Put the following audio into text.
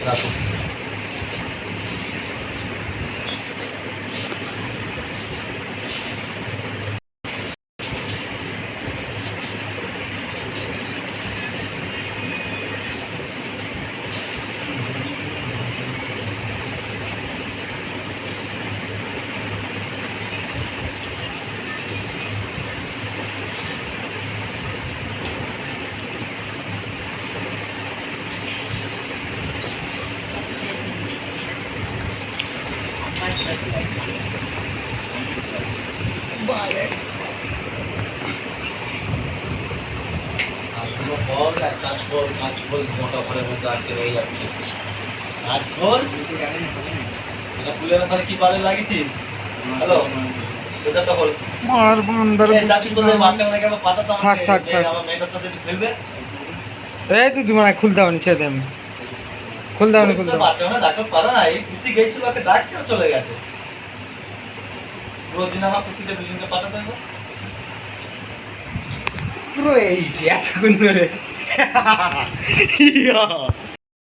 রাখো। কাজগুলো কর, এক কাজ কর, কাজ কর, মোটা ঘরের মধ্যে আটকে রয়ে যাচ্ছে। কাজ কর, এটা খুলে না তাহলে কি পারে লাগিয়েছিস? হ্যালো, বেচারটা হল আর বান্দারে যাচ্ছি তোদের বাচ্চা মানে কেমন পাঠাতো থাক থাক থাক। আমার মেয়েটার সাথে একটু খেলবে। এই তুই মানে খুলতে হবে ছেড়ে দে, আমি খুলতে হবে খুলতে হবে। বাচ্চা মানে ডাক্তার পারে না, এই খুশি গেছিল একটা ডাক কেউ চলে গেছে। রোজ দিন আমার খুশিতে দুজনকে পাঠাতে হবে। পুরো এই এতক্ষণ ধরে